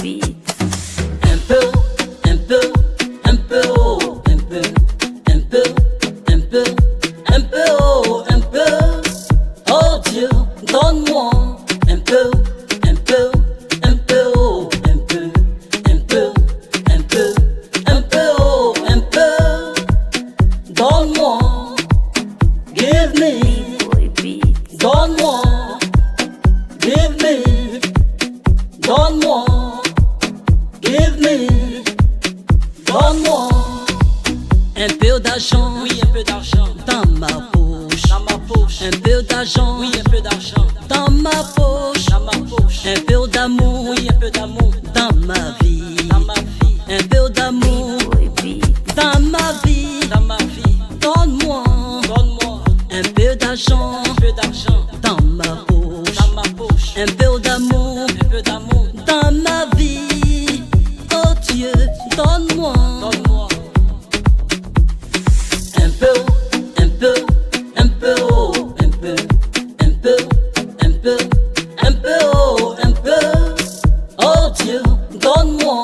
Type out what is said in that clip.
Un peu, un peu, un peu, oh, un peu, un peu, un peu, un peu, oh, un peu. Oh Dieu, donne-moi un peu, un peu, un peu, oh, un peu, un peu, un peu, un peu, oh, un peu. Donne-moi, give me, donne-moi, give me, donne-moi, give me, donne-moi un peu d'argent, Oui, un peu d'argent dans ma poche, dans ma poche. un peu d'argent, Oui, un peu d'argent dans ma poche, dans ma poche. un peu d'amour, Oui, un peu d'amour dans ma vie, dans ma vie, un peu d'amour, dans ma vie, dans ma vie. donne-moi Donne-moi un peu d'argent, un peu d'argent dans ma poche, dans ma poche. un peu d'amour, Un peu d'amour. dans ma vie. Oh Dieu, donne-moi Donne-moi un peu, un peu, un peu, oh, un peu, un peu, un peu, un peu, oh, un peu. Oh Dieu, donne-moi